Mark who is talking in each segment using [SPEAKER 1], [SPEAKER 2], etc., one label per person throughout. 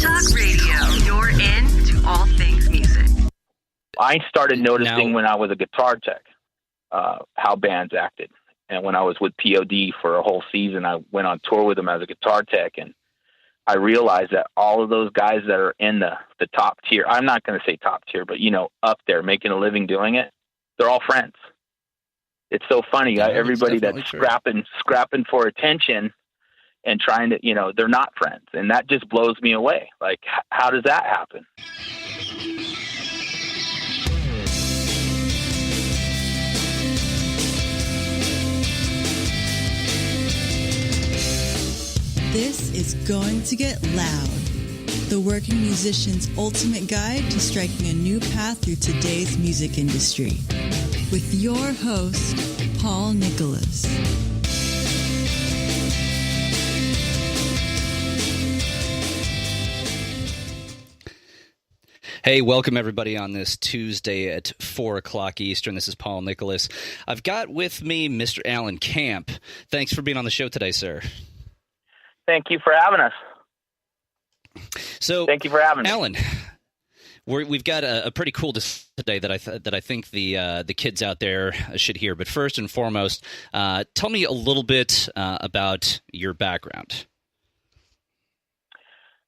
[SPEAKER 1] Talk Radio, you're in to all things music.
[SPEAKER 2] I started noticing when I was a guitar tech how bands acted. And when I was with P.O.D. for a whole season, I went on tour with them as a guitar tech, and I realized that all of those guys that are in the top tier, I'm not going to say top tier, but, up there making a living doing it, they're all friends. It's so funny.
[SPEAKER 3] Yeah,
[SPEAKER 2] everybody that's scrapping for attention and trying to, they're not friends. And that just blows me away. Like, how does that happen?
[SPEAKER 4] This is going to get loud. The working musician's ultimate guide to striking a new path through today's music industry. With your host, Paul Nicholas.
[SPEAKER 3] Hey, welcome everybody on this Tuesday at 4 o'clock Eastern. This is Paul Nicholas. I've got with me Mr. Alan Camp. Thanks for being on the show today, sir.
[SPEAKER 2] Thank you for having us.
[SPEAKER 3] So,
[SPEAKER 2] thank you for having
[SPEAKER 3] Alan. We've got a pretty cool discussion today that I think the kids out there should hear. But first and foremost, tell me a little bit about your background.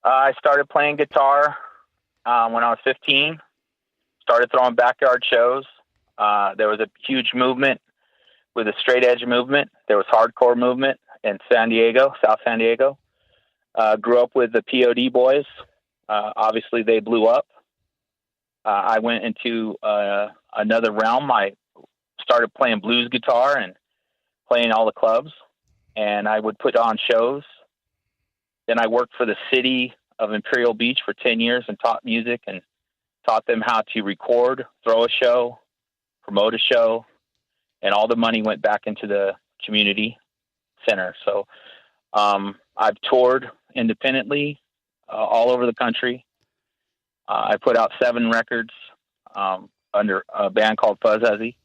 [SPEAKER 2] I started playing guitar when I was 15. Started throwing backyard shows. There was a huge movement with a straight edge movement. There was hardcore movement in San Diego, South San Diego. Grew up with the P.O.D. boys. Obviously, they blew up. I went into another realm. I started playing blues guitar and playing all the clubs, and I would put on shows. Then I worked for the city of Imperial Beach for 10 years and taught music and taught them how to record, throw a show, promote a show, and all the money went back into the community center. So I've toured independently all over the country. I put out 7 records under a band called Fuzz-Huzzy.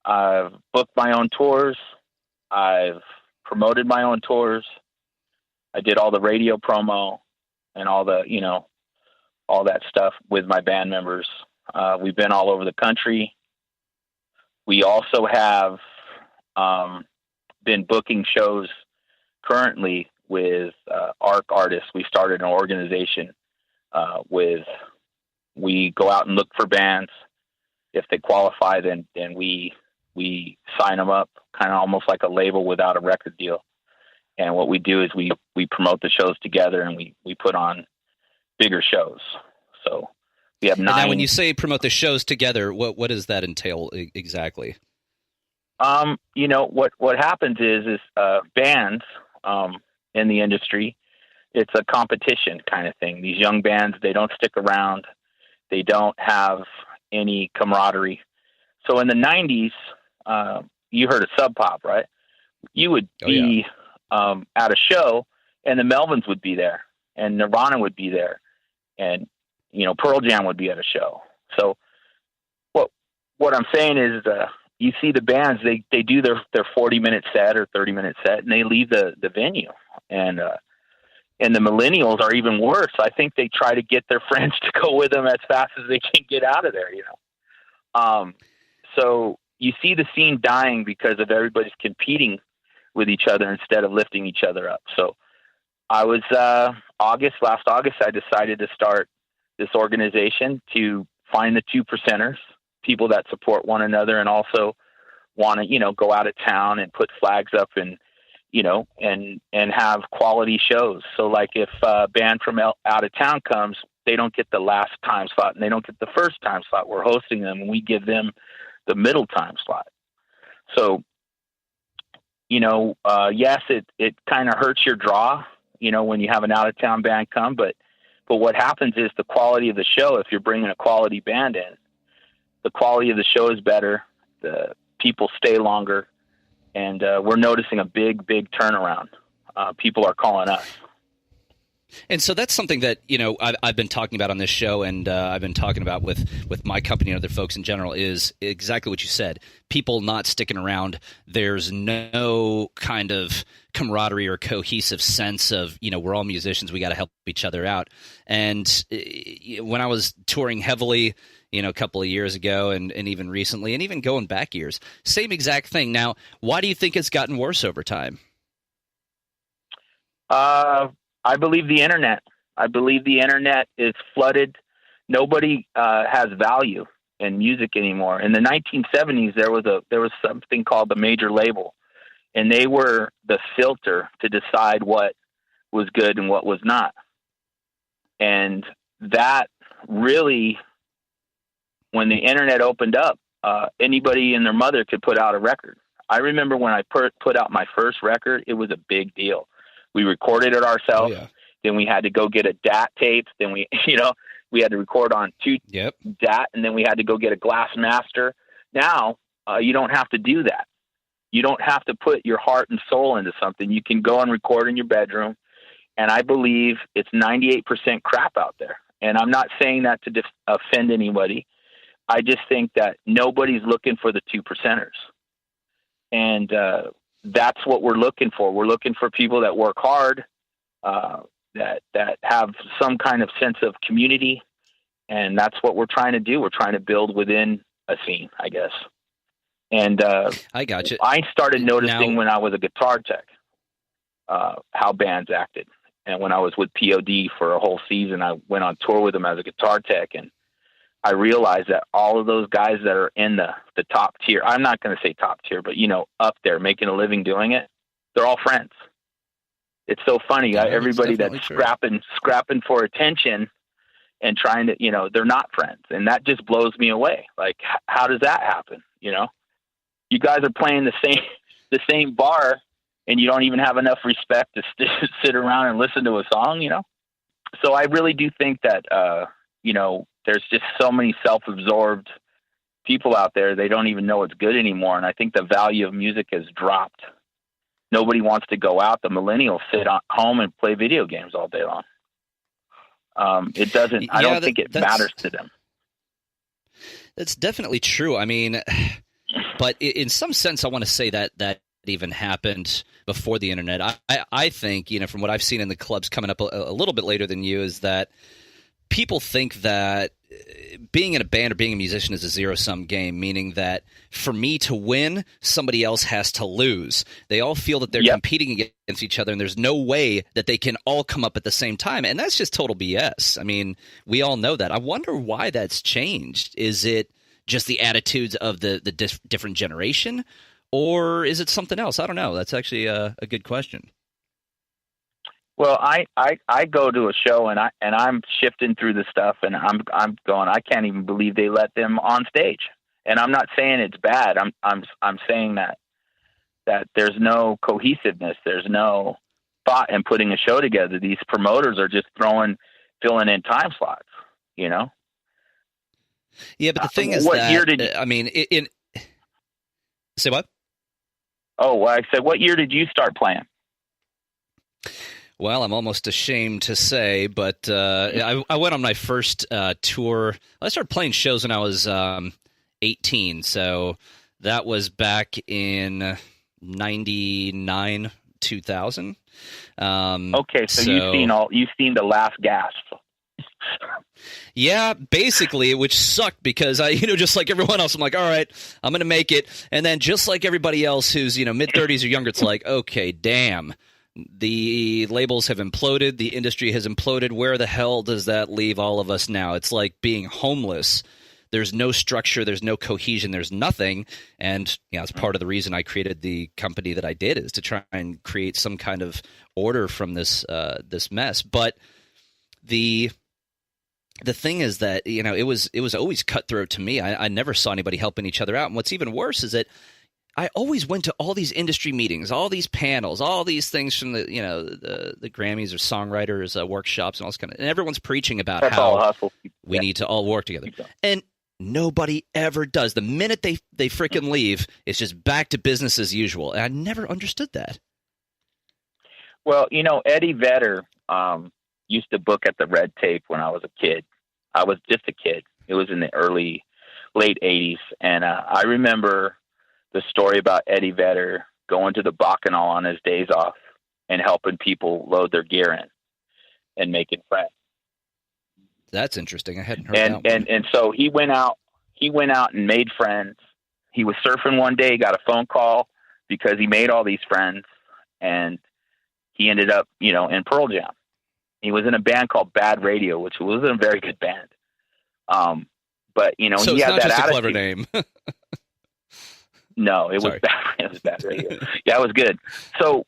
[SPEAKER 2] I've booked my own tours. I've promoted my own tours. I did all the radio promo and all the, all that stuff with my band members. We've been all over the country. We also have been booking shows currently with AARC artists. We started an organization we go out and look for bands. If they qualify, then we sign them up, kind of almost like a label without a record deal. And what we do is we promote the shows together, and we put on bigger shows. So we have 9.
[SPEAKER 3] And now, when you say promote the shows together, what does that entail exactly?
[SPEAKER 2] What happens is bands in the industry, it's a competition kind of thing. These young bands, they don't stick around. They don't have any camaraderie. So in the 90s, you heard of Sub Pop, right? You would be at a show, and the Melvins would be there, and Nirvana would be there, and Pearl Jam would be at a show. So what I'm saying is you see the bands, they do their 40-minute set or 30-minute set, and they leave the venue. And the millennials are even worse. I think they try to get their friends to go with them as fast as they can get out of there, So you see the scene dying because of everybody's competing with each other instead of lifting each other up. So I was, last August, I decided to start this organization to find the 2%ers, people that support one another and also want to, go out of town and put flags up and have quality shows. So like if a band from out of town comes, they don't get the last time slot and they don't get the first time slot. We're hosting them and we give them the middle time slot. So, yes, it kind of hurts your draw, when you have an out of town band come, but what happens is the quality of the show, if you're bringing a quality band in, the quality of the show is better. The people stay longer. And we're noticing a big turnaround. People are calling us.
[SPEAKER 3] And so that's something that, I've been talking about on this show, and I've been talking about with my company and other folks in general, is exactly what you said. People not sticking around. There's no kind of camaraderie or cohesive sense of, we're all musicians, we got to help each other out. And when I was touring heavily, a couple of years ago and even recently, and even going back years, same exact thing. Now, why do you think it's gotten worse over time?
[SPEAKER 2] I believe the internet. I believe the internet is flooded. Nobody has value in music anymore. In the 1970s, there was something called the major label, and they were the filter to decide what was good and what was not. And that really, when the internet opened up, anybody and their mother could put out a record. I remember when I put out my first record, it was a big deal. We recorded it ourselves. Oh, yeah. Then we had to go get a DAT tape. Then we had to record on two DAT, and then we had to go get a glass master. Now, you don't have to do that. You don't have to put your heart and soul into something. You can go and record in your bedroom. And I believe it's 98% crap out there. And I'm not saying that to offend anybody. I just think that nobody's looking for the 2%ers. And, that's what we're looking for. We're looking for people that work hard, that have some kind of sense of community. And that's what we're trying to do. We're trying to build within a scene, I guess. And
[SPEAKER 3] I got you.
[SPEAKER 2] I started noticing when I was a guitar tech how bands acted. And when I was with P.O.D. for a whole season, I went on tour with them as a guitar tech, and I realized that all of those guys that are in the top tier, I'm not going to say top tier, but, up there making a living doing it, they're all friends. It's so funny. Yeah, everybody that's scrapping for attention and trying to, they're not friends. And that just blows me away. Like, how does that happen? You guys are playing the same bar, and you don't even have enough respect to sit around and listen to a song, So I really do think that, there's just so many self-absorbed people out there. They don't even know it's good anymore. And I think the value of music has dropped. Nobody wants to go out. The millennials sit at home and play video games all day long. It doesn't, I don't think it matters to them.
[SPEAKER 3] That's definitely true. I mean, but in some sense, I want to say that even happened before the internet. I think, from what I've seen in the clubs coming up a little bit later than you, is that people think that being in a band or being a musician is a zero-sum game, meaning that for me to win, somebody else has to lose. They all feel that they're competing against each other, and there's no way that they can all come up at the same time. And that's just total BS. I mean, we all know that. I wonder why that's changed. Is it just the attitudes of the different generation, or is it something else? I don't know. That's actually a good question.
[SPEAKER 2] Well, I go to a show and I'm shifting through the stuff, and I'm going, I can't even believe they let them on stage. And I'm not saying it's bad. I'm saying that there's no cohesiveness. There's no thought in putting a show together. These promoters are just filling in time slots,
[SPEAKER 3] Yeah, but the thing is, say what?
[SPEAKER 2] Oh, well, I said, what year did you start playing?
[SPEAKER 3] Well, I'm almost ashamed to say, but I went on my first tour. I started playing shows when I was 18, so that was back in 99, 2000.
[SPEAKER 2] Okay, so you've seen the last gasp.
[SPEAKER 3] Yeah, basically, which sucked because I, just like everyone else, I'm like, all right, I'm going to make it. And then just like everybody else who's, mid-30s or younger, it's like, okay, damn. The labels have imploded. The industry has imploded. Where the hell does that leave all of us now? It's like being homeless. There's no structure. There's no cohesion. There's nothing. And it's part of the reason I created the company that I did, is to try and create some kind of order from this mess. But the thing is that, it was always cutthroat to me. I never saw anybody helping each other out. And what's even worse is that I always went to all these industry meetings, all these panels, all these things from the Grammys or songwriters workshops and all this kind of, and everyone's preaching about how we need to all work together. And nobody ever does. The minute they freaking leave, it's just back to business as usual. And I never understood that.
[SPEAKER 2] Well, Eddie Vedder, used to book at the Red Tape when I was a kid. I was just a kid. It was in the late 80s. And I remember the story about Eddie Vedder going to the Bacchanal on his days off and helping people load their gear in and making friends.
[SPEAKER 3] That's interesting. I hadn't heard that one.
[SPEAKER 2] And so he went out and made friends. He was surfing one day, got a phone call because he made all these friends, and he ended up, in Pearl Jam. He was in a band called Bad Radio, which wasn't a very good band. But
[SPEAKER 3] so
[SPEAKER 2] he
[SPEAKER 3] it's
[SPEAKER 2] had
[SPEAKER 3] not
[SPEAKER 2] that
[SPEAKER 3] just
[SPEAKER 2] attitude.
[SPEAKER 3] a clever name.
[SPEAKER 2] No, it was bad. It was Bad Radio. Yeah, it was good. So,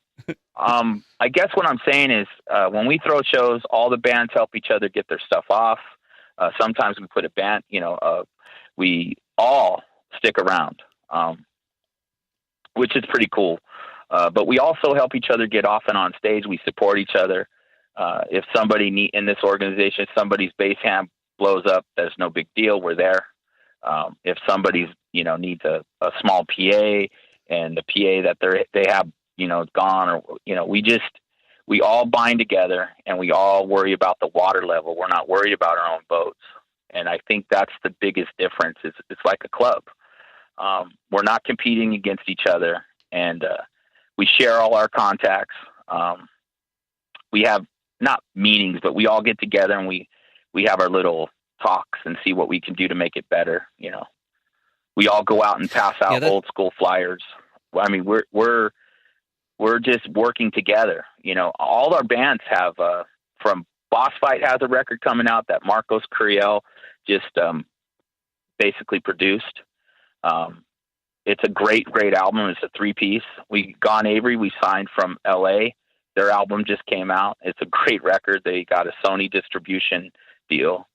[SPEAKER 2] I guess what I'm saying is, when we throw shows, all the bands help each other get their stuff off. Sometimes we put a band, we all stick around, which is pretty cool. But we also help each other get off and on stage. We support each other. If somebody in this organization, somebody's bass hand blows up, that's no big deal. We're there. If somebody's, needs a small PA and the PA that they have, is gone, or, we all bind together and we all worry about the water level. We're not worried about our own boats. And I think that's the biggest difference. It's like a club. We're not competing against each other, and we share all our contacts. We have not meetings, but we all get together and we have our little talks and see what we can do to make it better. We all go out and pass out old school flyers. I mean, we're just working together. All our bands have, from Boss Fight has a record coming out that Marcos Curiel just basically produced. It's a great album. It's a 3-piece. Gone Avery, we signed from LA. Their album just came out. It's a great record. They got a Sony distribution deal.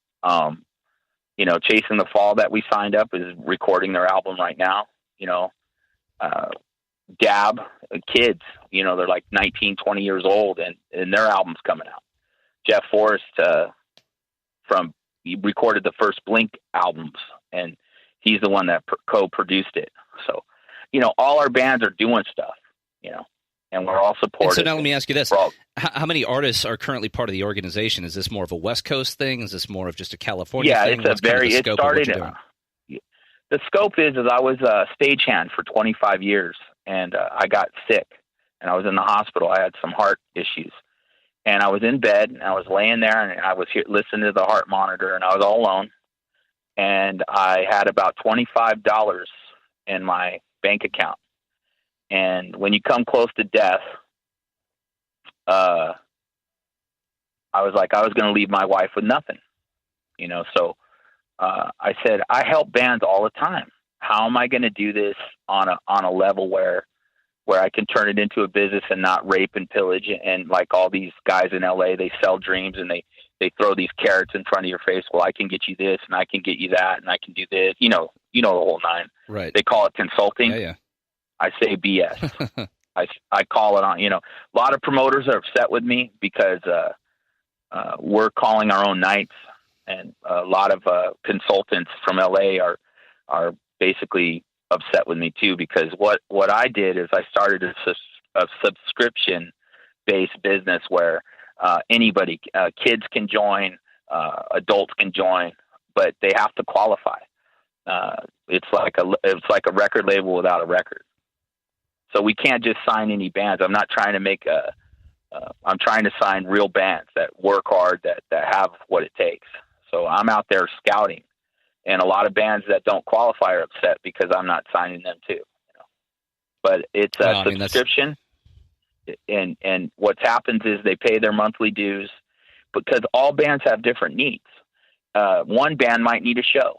[SPEAKER 2] Chasing the Fall that we signed up is recording their album right now. Dab kids, they're like 19, 20 years old, and their album's coming out. Jeff Forrest, he recorded the first Blink albums, and he's the one that co-produced it. So, all our bands are doing stuff, and we're all supportive.
[SPEAKER 3] And so now let me ask you this. How many artists are currently part of the organization? Is this more of a West Coast thing? Is this more of just a California thing?
[SPEAKER 2] Yeah, it started. The scope is I was a stagehand for 25 years, and I got sick, and I was in the hospital. I had some heart issues, and I was in bed, and I was laying there, and I was listening to the heart monitor, and I was all alone, and I had about $25 in my bank account. And when you come close to death, I was like, I was going to leave my wife with nothing, so I said, I help bands all the time. How am I going to do this on a level where I can turn it into a business and not rape and pillage? And like all these guys in LA, they sell dreams and they throw these carrots in front of your face. Well, I can get you this and I can get you that and I can do this, the whole nine.
[SPEAKER 3] Right.
[SPEAKER 2] They call it consulting.
[SPEAKER 3] Yeah.
[SPEAKER 2] I say BS. I call it on, a lot of promoters are upset with me because we're calling our own nights, and a lot of consultants from LA are basically upset with me too, because what I did is I started a subscription based business where anybody, kids can join, adults can join, but they have to qualify. It's like a record label without a record. So we can't just sign any bands. I'm not trying to I'm trying to sign real bands that work hard, that have what it takes. So I'm out there scouting, and a lot of bands that don't qualify are upset because I'm not signing them too. But it's a subscription, and what happens is they pay their monthly dues because all bands have different needs. One band might need a show.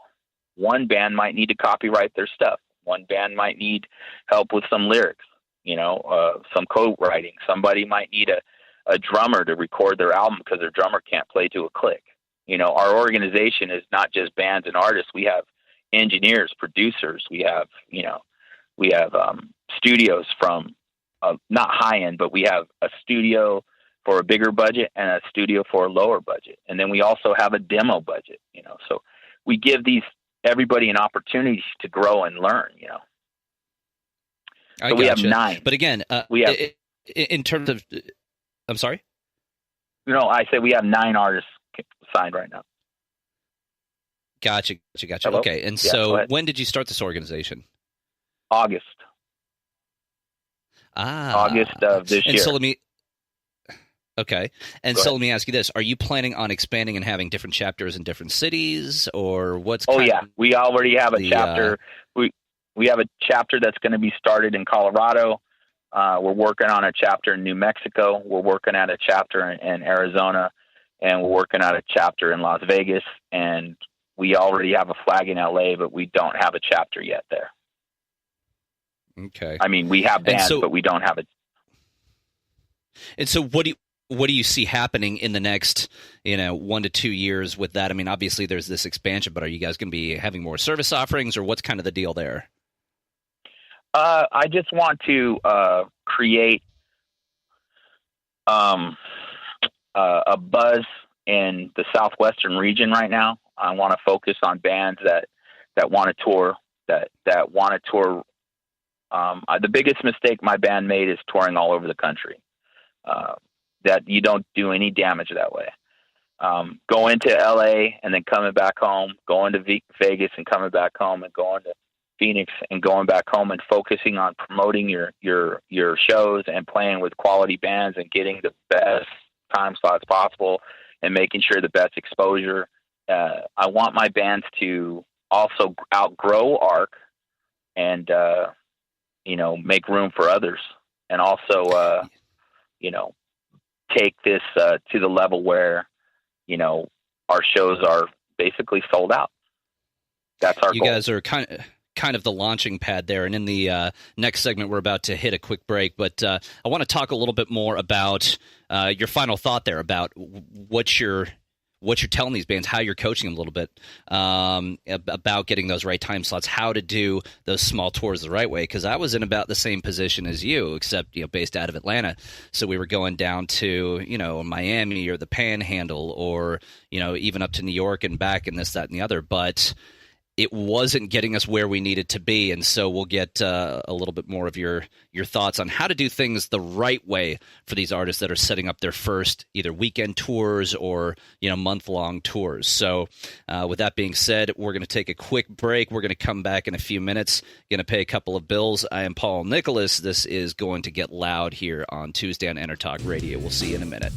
[SPEAKER 2] One band might need to copyright their stuff. One band might need help with some lyrics, some co-writing. Somebody might need a drummer to record their album because their drummer can't play to a click. Our organization is not just bands and artists. We have engineers, producers. We have studios from not high end, but we have a studio for a bigger budget and a studio for a lower budget. And then we also have a demo budget, so we give everybody an opportunity to grow and learn, So we have 9.
[SPEAKER 3] But again,
[SPEAKER 2] we have
[SPEAKER 3] in terms of, I'm sorry?
[SPEAKER 2] I say we have 9 artists signed right now.
[SPEAKER 3] Gotcha.
[SPEAKER 2] Hello?
[SPEAKER 3] Okay, and so when did you start this organization?
[SPEAKER 2] August of this year.
[SPEAKER 3] So let me ask you this: are you planning on expanding and having different chapters in different cities, or what's?
[SPEAKER 2] We already have a chapter. We have a chapter that's going to be started in Colorado. We're working on a chapter in New Mexico. We're working at a chapter in Arizona, and we're working at a chapter in Las Vegas. And we already have a flag in LA, but we don't have a chapter yet there.
[SPEAKER 3] Okay.
[SPEAKER 2] I mean, we have bands, but we don't have it.
[SPEAKER 3] And so what do you see happening in the next, 1 to 2 years with that? I mean, obviously there's this expansion, but are you guys going to be having more service offerings, or what's kind of the deal there?
[SPEAKER 2] I just want to create a buzz in the Southwestern region right now. I want to focus on bands that want to tour, that want to tour. The biggest mistake my band made is touring all over the country. That you don't do any damage that way. Going to LA and then coming back home, going to Vegas and coming back home, and going to Phoenix and going back home, and focusing on promoting your shows and playing with quality bands and getting the best time slots possible and making sure the best exposure. I want my bands to also outgrow ARC and, make room for others, and also, take this to the level where, our shows are basically sold out. That's our goal. You guys
[SPEAKER 3] are kind of the launching pad there. And in the next segment, we're about to hit a quick break, but I want to talk a little bit more about your final thought there about what you're telling these bands, how you're coaching them a little bit about getting those right time slots, how to do those small tours the right way. Because I was in about the same position as you, except based out of Atlanta. So we were going down to Miami or the Panhandle, or even up to New York and back, and this, that, and the other. But it wasn't getting us where we needed to be, and so we'll get a little bit more of your thoughts on how to do things the right way for these artists that are setting up their first either weekend tours or month-long tours. So with that being said, we're going to take a quick break. We're going to come back in a few minutes, going to pay a couple of bills. I am Paul Nicholas. This is Going to Get Loud here on Tuesday on EnterTalk Radio. We'll see you in a minute.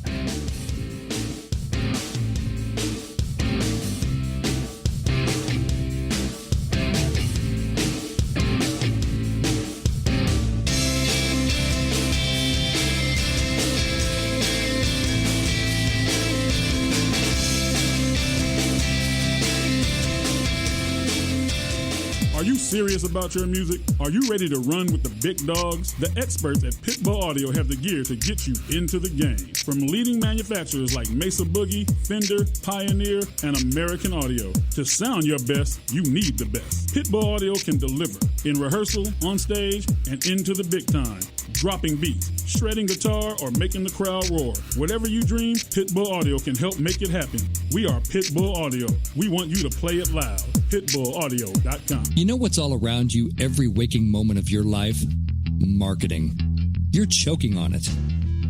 [SPEAKER 5] Are you serious about your music? Are you ready to run with the big dogs? The experts at Pitbull Audio have the gear to get you into the game. From leading manufacturers like Mesa Boogie, Fender, Pioneer, and American Audio. To sound your best, you need the best. Pitbull Audio can deliver in rehearsal, on stage, and into the big time. Dropping beats, shredding guitar, or making the crowd roar. Whatever you dream, Pitbull Audio can help make it happen. We are Pitbull Audio. We want you to play it loud. PitbullAudio.com.
[SPEAKER 6] You know what's all around you every waking moment of your life? Marketing. You're choking on it.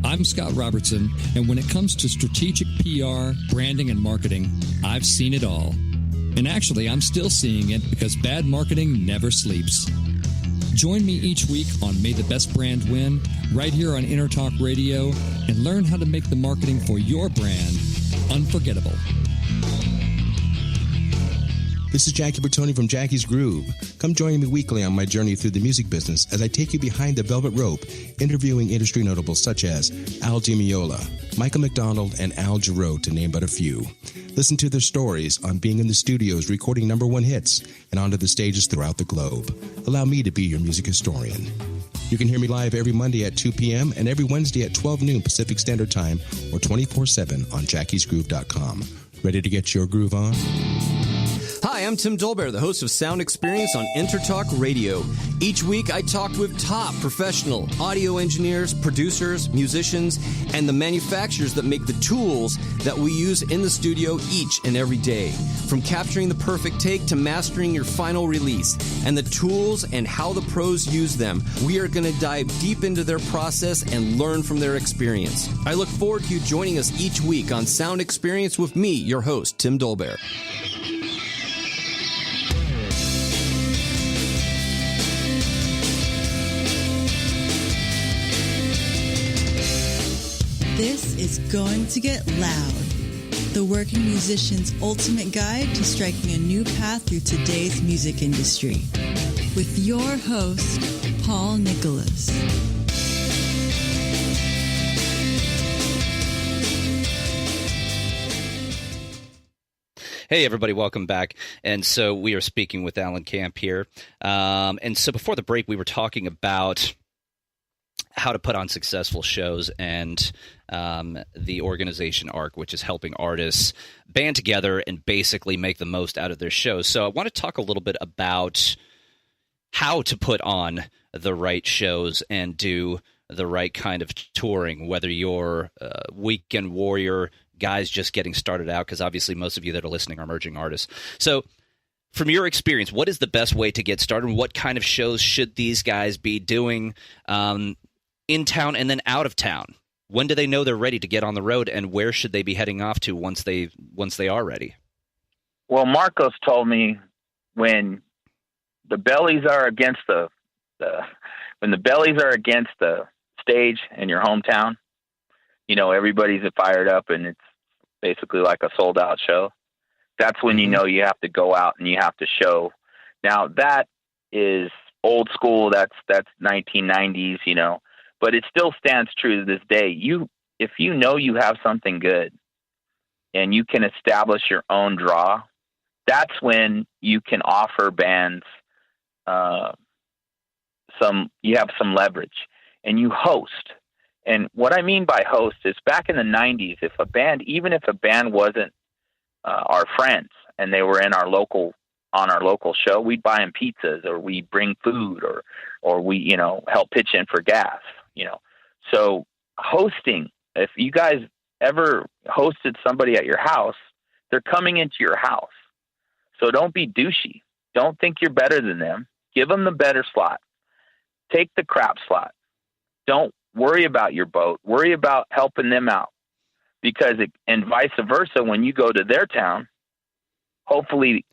[SPEAKER 6] I'm Scott Robertson, and when it comes to strategic PR, branding, and marketing, I've seen it all. And actually, I'm still seeing it because bad marketing never sleeps. Join me each week on May the Best Brand Win, right here on EnterTalk Radio, and learn how to make the marketing for your brand unforgettable.
[SPEAKER 7] This is Jackie Bertoni from Jackie's Groove. Come join me weekly on my journey through the music business as I take you behind the velvet rope, interviewing industry notables such as Al Di Meola, Michael McDonald, and Al Jarreau, to name but a few. Listen to their stories on being in the studios recording #1 hits and onto the stages throughout the globe. Allow me to be your music historian. You can hear me live every Monday at 2 p.m. and every Wednesday at 12 noon Pacific Standard Time, or 24/7 on jackiesgroove.com. Ready to get your groove on?
[SPEAKER 8] Hi, I'm Tim Dolbear, the host of Sound Experience on Intertalk Radio. Each week, I talk with top professional audio engineers, producers, musicians, and the manufacturers that make the tools that we use in the studio each and every day. From capturing the perfect take to mastering your final release, and the tools and how the pros use them, we are going to dive deep into their process and learn from their experience. I look forward to you joining us each week on Sound Experience with me, your host, Tim Dolbear.
[SPEAKER 4] This is going to get loud. The working musician's ultimate guide to striking a new path through today's music industry. With your host, Paul Nicholas.
[SPEAKER 3] Hey, everybody, welcome back. And so we are speaking with Alan Camp here. And so before the break, we were talking about how to put on successful shows and the organization AARC, which is helping artists band together and basically make the most out of their shows. So I want to talk a little bit about how to put on the right shows and do the right kind of touring, whether you're a weekend warrior, guys just getting started out, because obviously most of you that are listening are emerging artists. So from your experience, what is the best way to get started? What kind of shows should these guys be doing in town and then out of town? When do they know they're ready to get on the road, and where should they be heading off to once they are ready?
[SPEAKER 2] Well, Marcos told me when the bellies are against the stage in your hometown, everybody's fired up and it's basically like a sold out show. That's when you know you have to go out and you have to show. Now that is old school. That's 1990s, but it still stands true to this day. If you know you have something good and you can establish your own draw, that's when you can offer bands you have some leverage, and you host. And what I mean by host is back in the 90s, even if a band wasn't our friends and they were on our local show, we'd buy them pizzas, or we'd bring food, or we, help pitch in for gas, So hosting, if you guys ever hosted somebody at your house, they're coming into your house. So don't be douchey. Don't think you're better than them. Give them the better slot. Take the crap slot. Don't worry about your boat. Worry about helping them out. And vice versa, when you go to their town, hopefully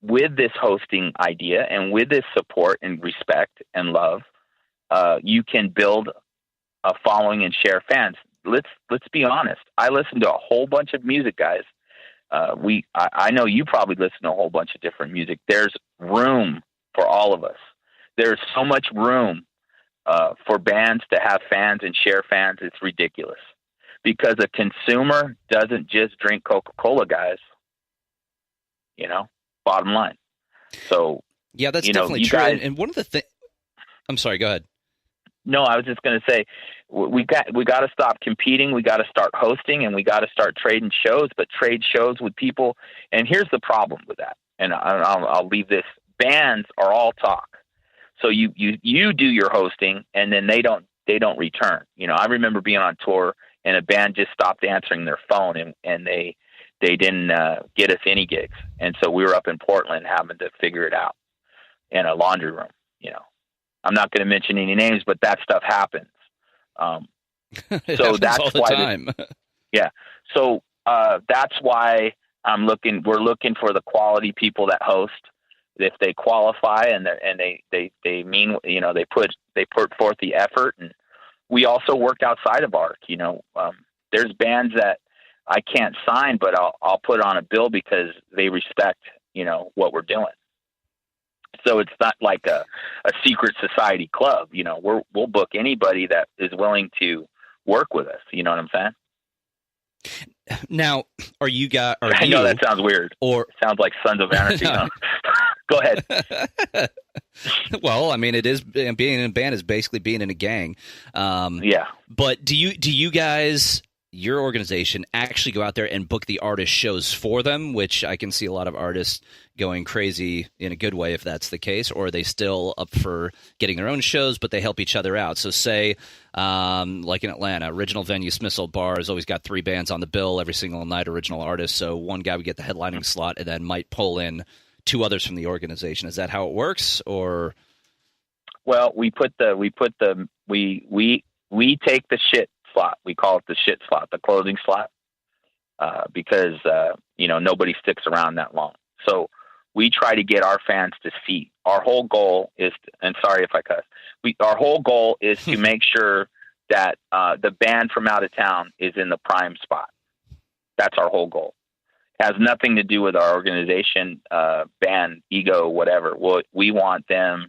[SPEAKER 2] with this hosting idea and with this support and respect and love, you can build a following and share fans. Let's be honest. I listen to a whole bunch of music, guys. I know you probably listen to a whole bunch of different music. There's room for all of us. There's so much room for bands to have fans and share fans. It's ridiculous, because a consumer doesn't just drink Coca-Cola, guys. Bottom line. So
[SPEAKER 3] yeah, that's definitely true.
[SPEAKER 2] Guys,
[SPEAKER 3] and one of the things, I'm sorry, go ahead.
[SPEAKER 2] No, I was just going to say, we got to stop competing. We got to start hosting, and we got to start trading shows, but trade shows with people. And here's the problem with that. And I'll leave this. Bands are all talk. So you do your hosting, and then they don't return. I remember being on tour and a band just stopped answering their phone, and they didn't get us any gigs. And so we were up in Portland having to figure it out in a laundry room. I'm not going to mention any names, but that stuff happens. So that's
[SPEAKER 3] all the
[SPEAKER 2] why
[SPEAKER 3] time.
[SPEAKER 2] Yeah. So that's why we're looking for the quality people that host. If they qualify and they mean, they put forth the effort. And we also work outside of AARC. There's bands that I can't sign, but I'll put on a bill because they respect, what we're doing. So it's not like a secret society club. We'll book anybody that is willing to work with us. You know what I'm saying?
[SPEAKER 3] Now,
[SPEAKER 2] I know that sounds weird. Or it sounds like Sons of Anarchy. No. Go ahead.
[SPEAKER 3] Well, I mean, it is, being in a band is basically being in a gang.
[SPEAKER 2] Yeah.
[SPEAKER 3] But do you guys your organization actually go out there and book the artist shows for them, which I can see a lot of artists going crazy in a good way if that's the case, or are they still up for getting their own shows, but they help each other out? So say, like in Atlanta, Original Venue Smithsonian Bar has always got 3 bands on the bill every single night, original artists. So one guy would get the headlining slot and then might pull in 2 others from the organization. Is that how it works? Or?
[SPEAKER 2] Well, we take the shit slot. We call it the shit slot, the clothing slot, because nobody sticks around that long. So we try to get our fans to see. Our whole goal is, and sorry if I cuss, our whole goal is to make sure that the band from out of town is in the prime spot. That's our whole goal. It has nothing to do with our organization, band, ego, whatever. We want them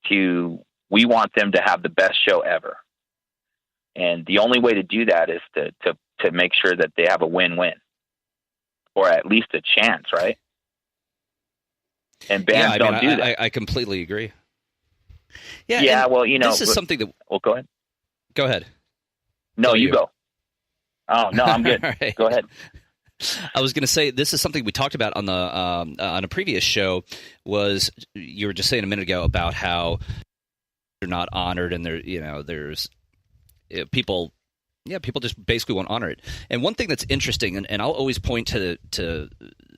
[SPEAKER 2] to have the best show ever. And the only way to do that is to make sure that they have a win-win, or at least a chance, right? And bands don't do that.
[SPEAKER 3] I completely agree.
[SPEAKER 2] Yeah. Well,
[SPEAKER 3] this is something that.
[SPEAKER 2] Well, go ahead.
[SPEAKER 3] Go ahead.
[SPEAKER 2] No, you go. Oh no, I'm good.
[SPEAKER 3] Right.
[SPEAKER 2] Go ahead.
[SPEAKER 3] I was going to say this is something we talked about on the on a previous show. Was you were just saying a minute ago about how they're not honored, and there's people just basically won't honor it. And one thing that's interesting, and I'll always point to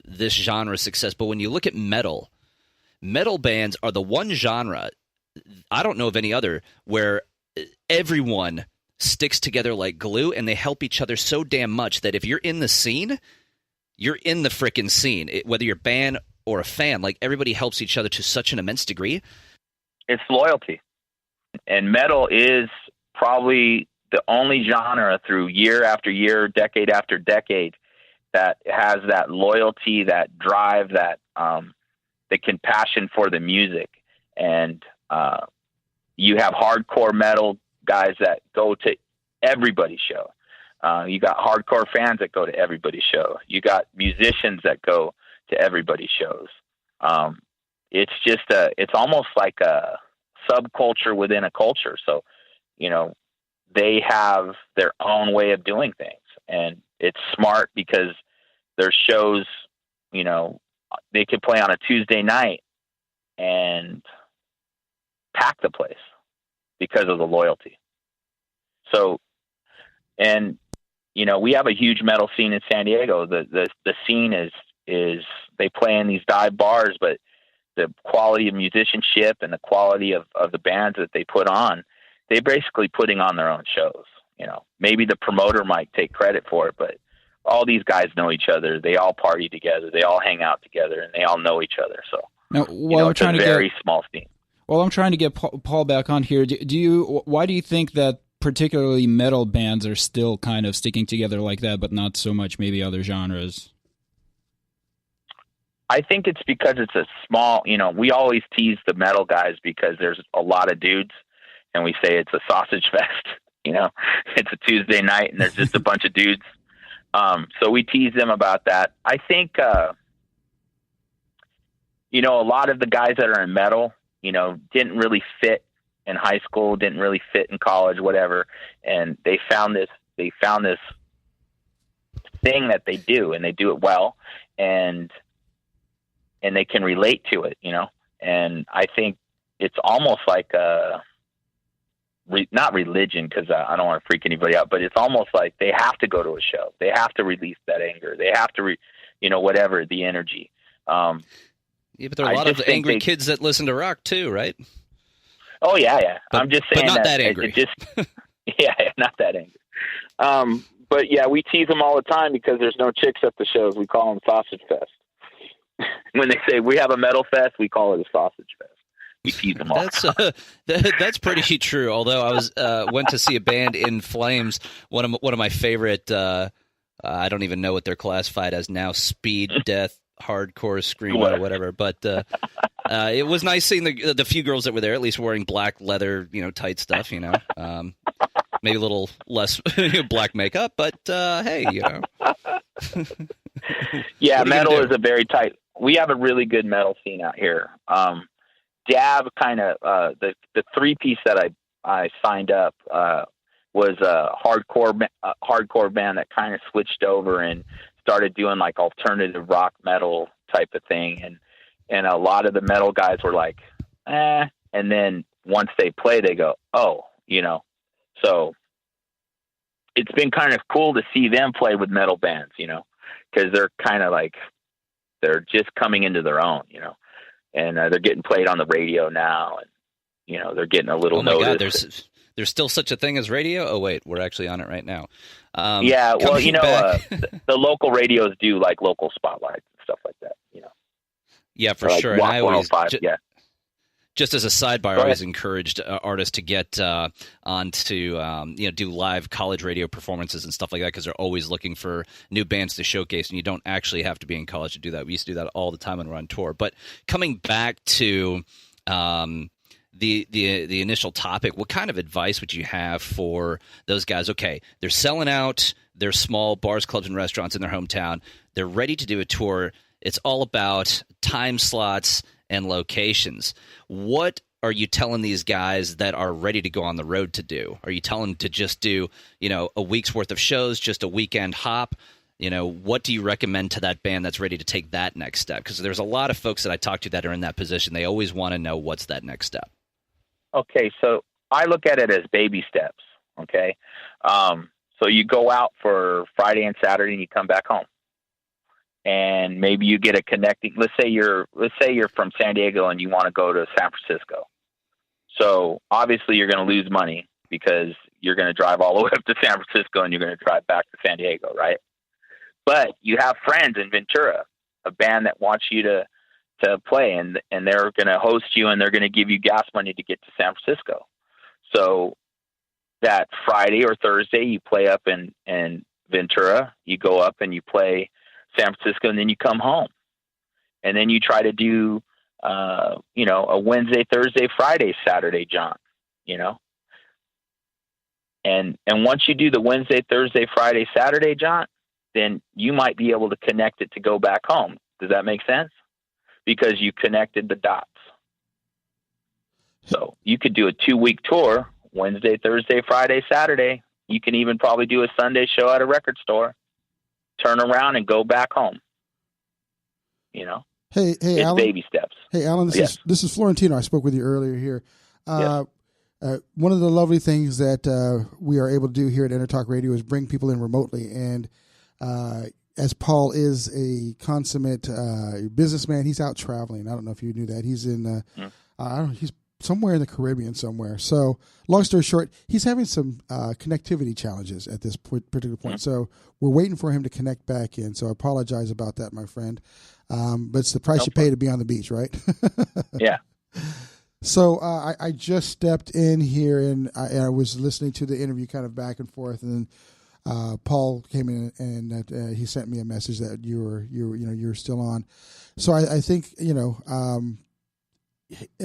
[SPEAKER 3] this genre's success, but when you look at metal bands are the one genre, I don't know of any other, where everyone sticks together like glue, and they help each other so damn much that if you're in the scene, you're in the frickin' scene. Whether you're a band or a fan, like everybody helps each other to such an immense degree.
[SPEAKER 2] It's loyalty. And metal is probably the only genre through year after year, decade after decade, that has that loyalty, that drive, that the compassion for the music. And you have hardcore metal guys that go to everybody's show. You got hardcore fans that go to everybody's show. You got musicians that go to everybody's shows. It's almost like a subculture within a culture. So, they have their own way of doing things, and it's smart because their shows, they could play on a Tuesday night and pack the place because of the loyalty. So, and, we have a huge metal scene in San Diego. The scene is they play in these dive bars, but the quality of musicianship and the quality of the bands that they put on, they're basically putting on their own shows. Maybe the promoter might take credit for it, but all these guys know each other. They all party together. They all hang out together, and they all know each other. So
[SPEAKER 9] now,
[SPEAKER 2] it's a very small scene.
[SPEAKER 9] Well, I'm trying to get Paul back on here. Why do you think that particularly metal bands are still kind of sticking together like that, but not so much maybe other genres?
[SPEAKER 2] I think it's because it's a small, we always tease the metal guys because there's a lot of dudes, and we say it's a sausage fest. It's a Tuesday night and there's just a bunch of dudes. So we tease them about that. I think, a lot of the guys that are in metal, didn't really fit in high school, didn't really fit in college, whatever. And they found this thing that they do, and they do it well, and they can relate to it, and I think it's almost like not religion, because I don't want to freak anybody out, but it's almost like they have to go to a show. They have to release that anger. They have to, whatever the energy.
[SPEAKER 3] Yeah, but there are a lot of angry kids that listen to rock too, right?
[SPEAKER 2] Oh yeah. I'm just saying,
[SPEAKER 3] but not that angry.
[SPEAKER 2] Yeah, not that angry. But yeah, we tease them all the time because there's no chicks at the shows. We call them Sausage Fest. When they say we have a metal fest, we call it a Sausage Fest. We tease them all.
[SPEAKER 3] That's pretty true. Although I was went to see a band, In Flames, one of my favorite. I don't even know what they're classified as now: speed, death, hardcore, screamo, whatever. But it was nice seeing the few girls that were there, at least wearing black leather, tight stuff. Maybe a little less black makeup, but hey,
[SPEAKER 2] Yeah, metal is a very tight. We have a really good metal scene out here. Dab kind of the 3-piece that I signed up. was a hardcore band that kind of switched over and started doing like alternative rock metal type of thing. And a lot of the metal guys were like, and then once they play, they go, oh, you know, so it's been kind of cool to see them play with metal bands, you know, because they're kind of like, they're just coming into their own, you know, and they're getting played on the radio now, and you know, they're getting a little notice.
[SPEAKER 3] God, there's still such a thing as radio? Oh, wait, we're actually on it right now.
[SPEAKER 2] Yeah, well, you know, the local radios do like local spotlights and stuff like that, you know.
[SPEAKER 3] Yeah, for
[SPEAKER 2] like
[SPEAKER 3] sure. And I always, just as a sidebar, I always encouraged artists to get onto, you know, do live college radio performances and stuff like that, because they're always looking for new bands to showcase, and you don't actually have to be in college to do that. We used to do that all the time when we're on tour. But coming back to the initial topic, what kind of advice would you have for those guys? Okay, they're selling out their small bars, clubs, and restaurants in their hometown. They're ready to do a tour. It's all about time slots and locations. What are you telling these guys that are ready to go on the road to do? Are you telling them to just do, you know, a week's worth of shows, just a weekend hop? You know, what do you recommend to that band that's ready to take that next step? Because there's a lot of folks that I talk to that are in that position. They always want to know what's that next step.
[SPEAKER 2] Okay, so I look at it as baby steps, okay? So you go out for Friday and Saturday and you come back home. And maybe you get a connecting, let's say you're from San Diego and you want to go to San Francisco. So obviously you're going to lose money because you're going to drive all the way up to San Francisco and you're going to drive back to San Diego, right? But you have friends in Ventura, a band that wants you to play, and they're going to host you and they're going to give you gas money to get to San Francisco. So that Friday or Thursday you play up in Ventura, you go up and you play San Francisco, and then you come home, and then you try to do, you know, a Wednesday, Thursday, Friday, Saturday, John, you know, and once you do the Wednesday, Thursday, Friday, Saturday, John, then you might be able to connect it to go back home. Does that make sense? Because you connected the dots. So you could do a 2-week tour, Wednesday, Thursday, Friday, Saturday. You can even probably do a Sunday show at a record store, turn around and go back home. You know,
[SPEAKER 10] hey,
[SPEAKER 2] it's
[SPEAKER 10] Alan.
[SPEAKER 2] Baby steps.
[SPEAKER 10] Hey, Alan, this is Florentino. I spoke with you earlier here. One of the lovely things that we are able to do here at Intertalk Radio is bring people in remotely. And as Paul is a consummate businessman, he's out traveling. I don't know if you knew that. He's in, he's somewhere in the Caribbean somewhere. So long story short, he's having some connectivity challenges at this particular point. So we're waiting for him to connect back in. So I apologize about that, my friend. But it's the price you pay to be on the beach, right?
[SPEAKER 2] Yeah.
[SPEAKER 10] So I just stepped in here and I was listening to the interview kind of back and forth, and then Paul came in and he sent me a message that you're still on. So I think,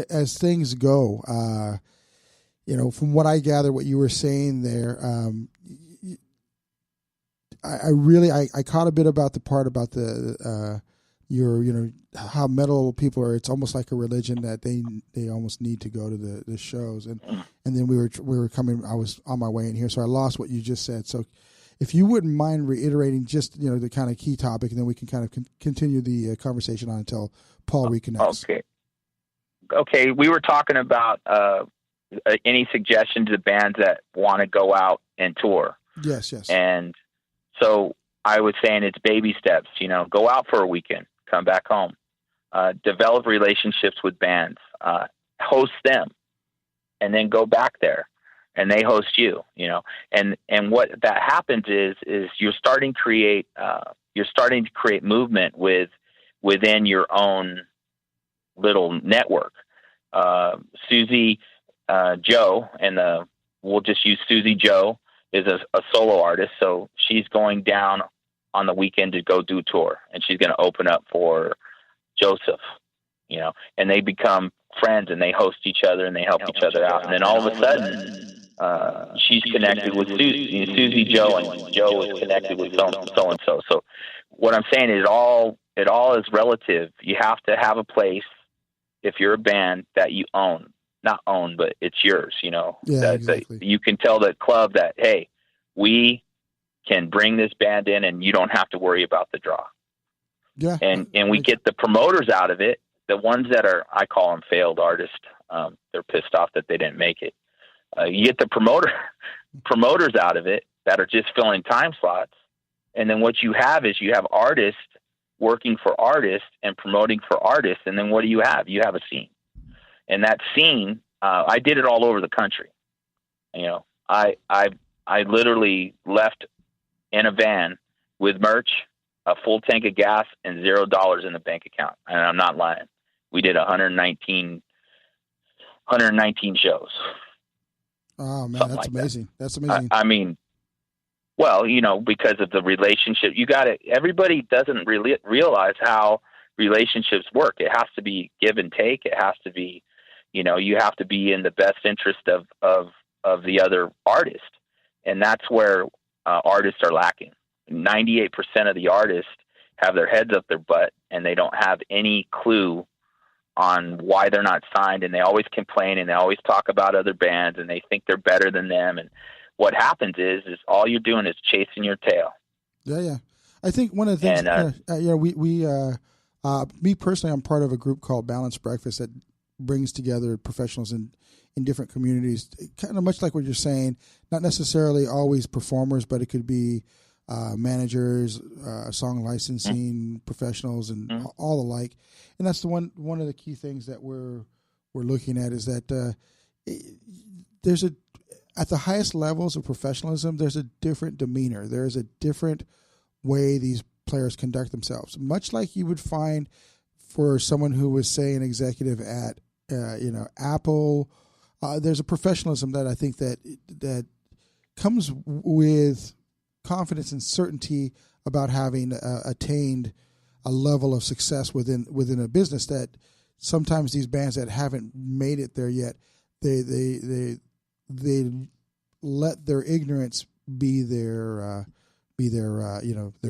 [SPEAKER 10] as things go, from what I gather, what you were saying there, I caught a bit about the part about the how metal people are. It's almost like a religion that they almost need to go to the shows, and then we were coming. I was on my way in here, so I lost what you just said. So if you wouldn't mind reiterating just the kind of key topic, and then we can kind of continue the conversation on until Paul reconnects.
[SPEAKER 2] Okay, we were talking about any suggestions to bands that want to go out and tour.
[SPEAKER 10] Yes.
[SPEAKER 2] And so I was saying it's baby steps. Go out for a weekend, come back home, develop relationships with bands, host them, and then go back there, and they host you. And what that happens is you're starting to create movement within your own little network. Susie Joe, and we'll just use Susie Joe, is a solo artist, so she's going down on the weekend to go do a tour, and she's going to open up for Joseph, and they become friends, and they host each other, and they help each other out, and then all of a sudden she's connected with Susie, Susie Joe, and Joe is connected with so and so. So what I'm saying is it all is relative. You have to have a place, if you're a band, that you own. not own, but it's yours, you know.
[SPEAKER 10] Yeah, exactly.
[SPEAKER 2] You can tell the club that, hey, we can bring this band in and you don't have to worry about the draw.
[SPEAKER 10] Yeah.
[SPEAKER 2] And we get the promoters out of it, the ones that are, I call them failed artists. They're pissed off that they didn't make it. You get the promoters out of it that are just filling time slots. And then what you have is you have artists working for artists and promoting for artists. And then what do you have? You have a scene. And that scene, I did it all over the country. You know, I literally left in a van with merch, a full tank of gas, and $0 in the bank account. And I'm not lying. We did 119 shows.
[SPEAKER 10] Oh man,
[SPEAKER 2] Something
[SPEAKER 10] that's
[SPEAKER 2] like
[SPEAKER 10] amazing.
[SPEAKER 2] That.
[SPEAKER 10] That's amazing.
[SPEAKER 2] I mean, well, you know, because of the relationship, everybody doesn't really realize how relationships work. It has to be give and take. It has to be, you know, you have to be in the best interest of the other artist. And that's where artists are lacking. 98% of the artists have their heads up their butt and they don't have any clue on why they're not signed, and they always complain and they always talk about other bands and they think they're better than them. And what happens is all you're doing is chasing your tail.
[SPEAKER 10] Yeah. I think one of the things, me personally, I'm part of a group called Balanced Breakfast that brings together professionals in different communities, kind of much like what you're saying, not necessarily always performers, but it could be managers, song licensing professionals, and all alike. And that's one of the key things that we're looking at is that there's at the highest levels of professionalism, there's a different demeanor. There's a different way these players conduct themselves, much like you would find for someone who was, say, an executive at Apple. There's a professionalism that I think that comes with confidence and certainty about having attained a level of success within a business that sometimes these bands that haven't made it there yet, they let their ignorance be their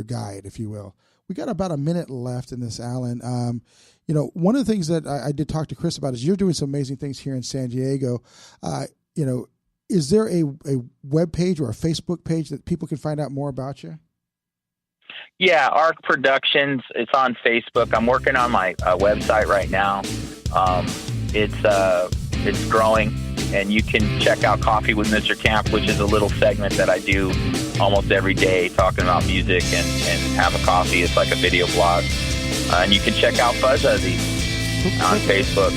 [SPEAKER 10] guide, if you will. We got about a minute left in this, Alan. One of the things that I did talk to Chris about is you're doing some amazing things here in San Diego. Is there a web page or a Facebook page that people can find out more about you?
[SPEAKER 2] Yeah, AARC Productions. It's on Facebook. I'm working on my website right now. It's growing, and you can check out Coffee with Mr. Camp, which is a little segment that I do almost every day, talking about music and have a coffee. It's like a video blog, and you can check out Buzz Uzzy on Facebook.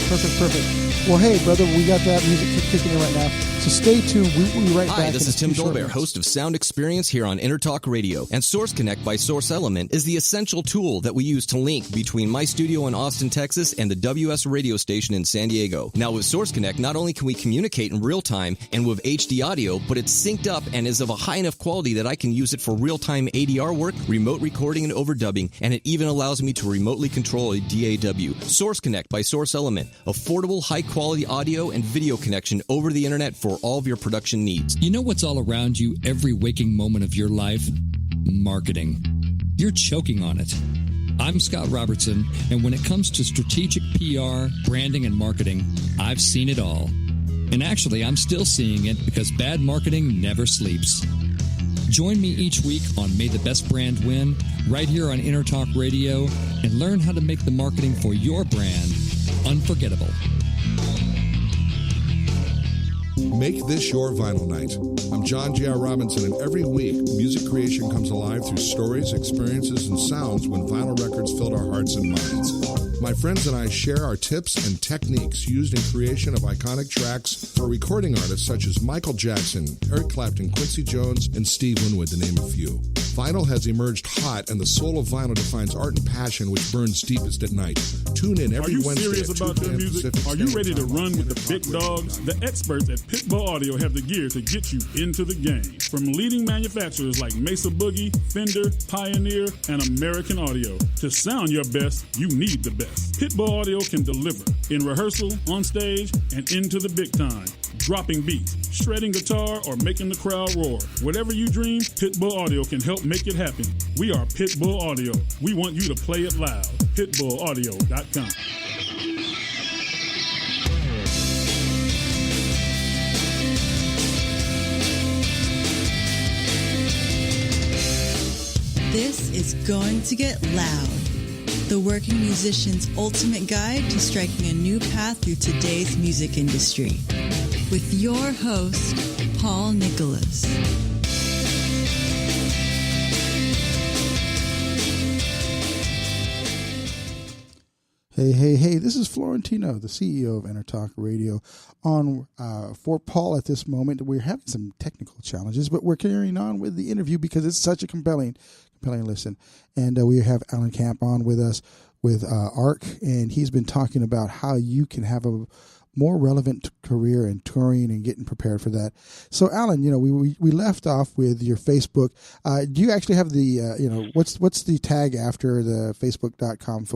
[SPEAKER 10] Perfect. Well, hey, brother, we got that music kicking in right now. So stay tuned. We'll be right back.
[SPEAKER 8] Hi, this is Tim Dolbear, host of Sound Experience here on InterTalk Radio. And Source Connect by Source Element is the essential tool that we use to link between my studio in Austin, Texas, and the WS radio station in San Diego. Now, with Source Connect, not only can we communicate in real time and with HD audio, but it's synced up and is of a high enough quality that I can use it for real-time ADR work, remote recording, and overdubbing, and it even allows me to remotely control a DAW. Source Connect by Source Element. Affordable, high-quality audio and video connection over the internet for all of your production needs.
[SPEAKER 6] You know what's all around you every waking moment of your life? Marketing. You're choking on it. I'm Scott Robertson, and when it comes to strategic PR, branding, and marketing, I've seen it all. And actually, I'm still seeing it because bad marketing never sleeps. Join me each week on May the Best Brand Win, right here on InterTalk Radio, and learn how to make the marketing for your brand unforgettable.
[SPEAKER 11] Make this your vinyl night. I'm John J.R. Robinson, and every week, music creation comes alive through stories, experiences, and sounds when vinyl records filled our hearts and minds. My friends and I share our tips and techniques used in creation of iconic tracks for recording artists such as Michael Jackson, Eric Clapton, Quincy Jones, and Steve Winwood, to name a few. Vinyl has emerged hot, and the soul of vinyl defines art and passion which burns deepest at night. Tune in every Wednesday.
[SPEAKER 5] Are you serious about your music? Are you ready to run with the big dogs? The experts at P.O.D Audio have the gear to get you into the game. From leading manufacturers like Mesa Boogie, Fender, Pioneer, and American Audio. To sound your best, you need the best. P.O.D Audio can deliver in rehearsal, on stage, and into the big time. Dropping beats, shredding guitar, or making the crowd roar. Whatever you dream, P.O.D Audio can help make it happen. We are P.O.D Audio. We want you to play it loud. PitbullAudio.com.
[SPEAKER 4] This is going to get loud. The working musician's ultimate guide to striking a new path through today's music industry. With your host, Paul Nicholas.
[SPEAKER 10] Hey, this is Florentino, the CEO of Intertalk Radio, on for Paul at this moment. We're having some technical challenges, but we're carrying on with the interview because it's such a compelling listen. And we have Alan Camp on with us with AARC, and he's been talking about how you can have a more relevant career in touring and getting prepared for that. So, Alan, we left off with your Facebook. Do you actually have the, what's the tag after the facebook.com/?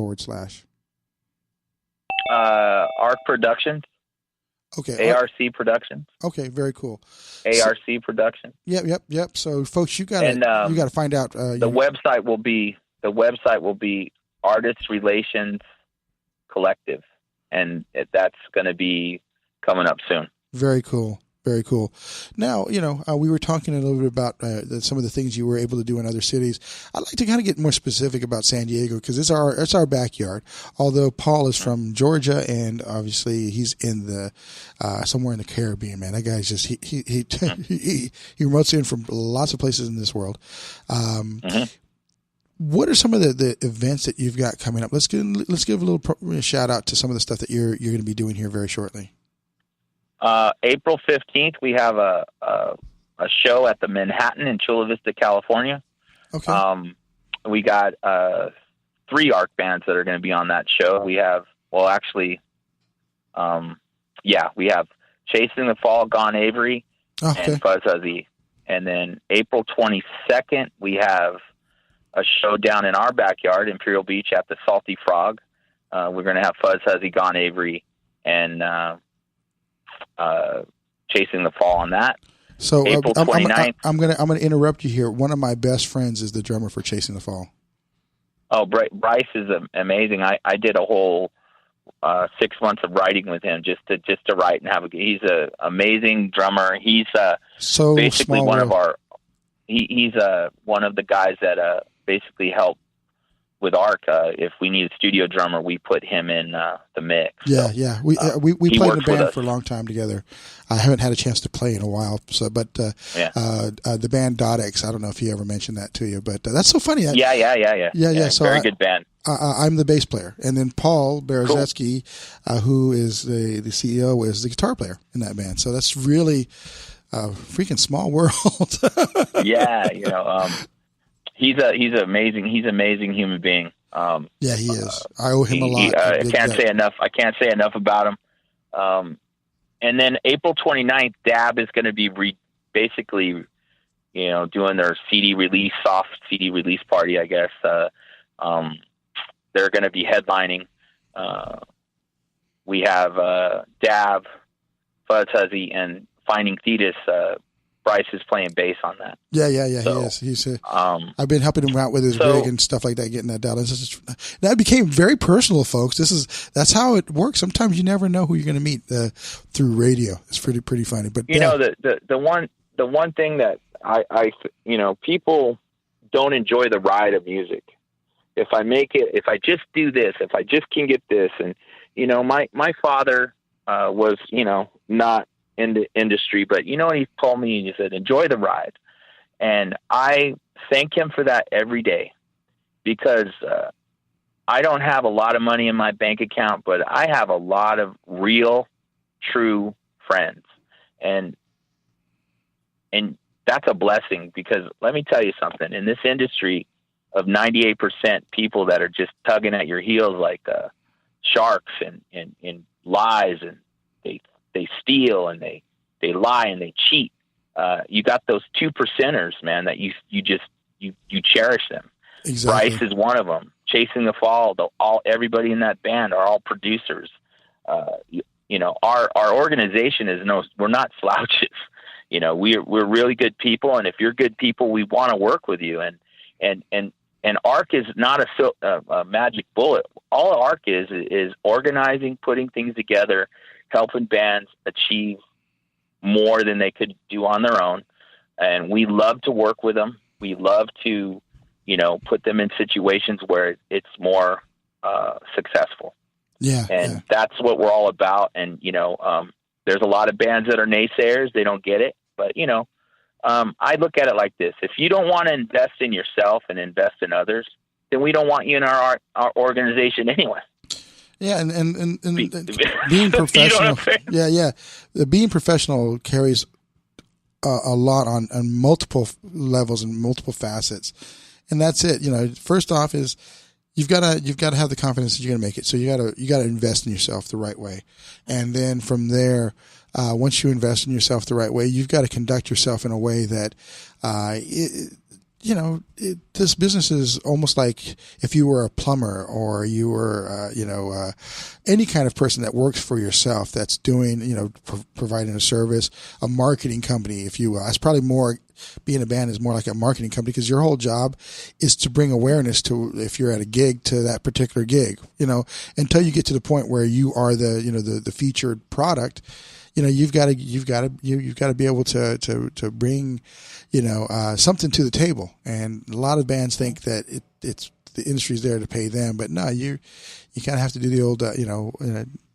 [SPEAKER 2] ARC Production.
[SPEAKER 10] Okay.
[SPEAKER 2] AARC Production.
[SPEAKER 10] Okay, very cool.
[SPEAKER 2] AARC Production.
[SPEAKER 10] Yep. So, folks, you got to find out.
[SPEAKER 2] The website will be Artist Relations Collective, and that's going to be coming up soon.
[SPEAKER 10] Very cool. Very cool. Now, we were talking a little bit about some of the things you were able to do in other cities. I'd like to kind of get more specific about San Diego because it's our backyard. Although Paul is from Georgia, and obviously he's in the somewhere in the Caribbean. Man, that guy's just he remotes in from lots of places in this world. What are some of the events that you've got coming up? Let's give a little shout out to some of the stuff that you're going to be doing here very shortly.
[SPEAKER 2] April 15th, we have a show at the Manhattan in Chula Vista, California.
[SPEAKER 10] Okay.
[SPEAKER 2] We got 3 ARC bands that are going to be on that show. We have, we have Chasing the Fall, Gone Avery, and Fuzz Huzzy. And then April 22nd, we have a show down in our backyard, Imperial Beach, at the Salty Frog. We're going to have Fuzz Huzzy, Gone Avery, and Chasing the Fall on that.
[SPEAKER 10] So
[SPEAKER 2] April 29th.
[SPEAKER 10] I'm gonna interrupt you here. One of my best friends is the drummer for Chasing the Fall.
[SPEAKER 2] Oh, Bryce is amazing. I did a whole 6 months of writing with him just to write and have he's an amazing drummer. He's
[SPEAKER 10] so
[SPEAKER 2] basically
[SPEAKER 10] small
[SPEAKER 2] one
[SPEAKER 10] world.
[SPEAKER 2] of our he's one of the guys that basically helped with ARC. If we need a studio drummer, we put him in the mix.
[SPEAKER 10] Yeah. We played in a band for a long time together. I haven't had a chance to play in a while. So, but the band Dodex, I don't know if he ever mentioned that to you, but that's so funny. Yeah. So
[SPEAKER 2] very good band.
[SPEAKER 10] I'm the bass player, and then Paul Berezetsky, who is the CEO, is the guitar player in that band. So that's really a freaking small world.
[SPEAKER 2] Yeah, he's an amazing human being.
[SPEAKER 10] Yeah, he is. I owe him a lot.
[SPEAKER 2] I can't say enough about him. And then April 29th, Dab is going to be basically, doing their soft CD release party, I guess. They're going to be headlining. We have Dab, Fuzz Huzzy, and Finding Thetis. Bryce is playing bass on that.
[SPEAKER 10] Yeah, so, he is. I've been helping him out with his rig and stuff like that, getting that down. That became very personal, folks. That's how it works. Sometimes you never know who you're going to meet through radio. It's pretty funny. But
[SPEAKER 2] the one thing that I people don't enjoy the ride of music. If I make it, if I just do this, if I just can get this, and my father was not in the industry, but he told me, and he said, enjoy the ride. And I thank him for that every day, because I don't have a lot of money in my bank account, but I have a lot of real, true friends. And that's a blessing, because let me tell you something, in this industry of 98% people that are just tugging at your heels like sharks and lies, and they steal and they lie and they cheat. You got those 2%ers, man, that you cherish them.
[SPEAKER 10] Exactly.
[SPEAKER 2] Bryce is one of them. Chasing the Fall, everybody in that band are all producers. Our organization we're not slouches. We're really good people, and if you're good people, we want to work with you. And ARC is not a magic bullet. All ARC is organizing, putting things together, helping bands achieve more than they could do on their own. And we love to work with them. We love to put them in situations where it's more successful.
[SPEAKER 10] Yeah.
[SPEAKER 2] And that's what we're all about. And, there's a lot of bands that are naysayers. They don't get it. But, I look at it like this. If you don't want to invest in yourself and invest in others, then we don't want you in our organization anyway.
[SPEAKER 10] Yeah, and being professional. Being professional carries a lot on multiple levels and multiple facets, and that's it. First off is you've got to have the confidence that you're going to make it. So you got to invest in yourself the right way, and then from there, once you invest in yourself the right way, you've got to conduct yourself in a way that this business is almost like if you were a plumber or you were, any kind of person that works for yourself that's doing, providing a service, a marketing company, if you will. That's probably more, being a band is more like a marketing company because your whole job is to bring awareness to, if you're at a gig, to that particular gig, until you get to the point where you are the featured product. You've got to be able to bring, something to the table. And a lot of bands think that it's the industry's there to pay them, but no, you kind of have to do the old,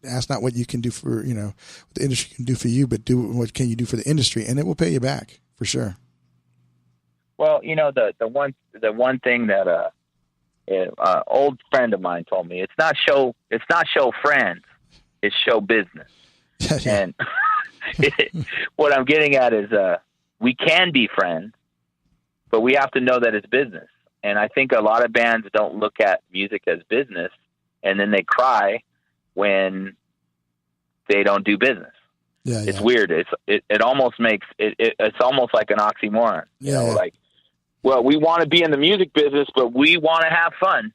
[SPEAKER 10] ask not what you can do for, what the industry can do for you, but do what can you do for the industry, and it will pay you back for sure.
[SPEAKER 2] Well, the one thing that an old friend of mine told me, it's not show friends, it's show business. And what I'm getting at is we can be friends, but we have to know that it's business. And I think a lot of bands don't look at music as business, and then they cry when they don't do business. Yeah, it's weird. It almost makes it's almost like an oxymoron. Like, well, we want to be in the music business, but we want to have fun.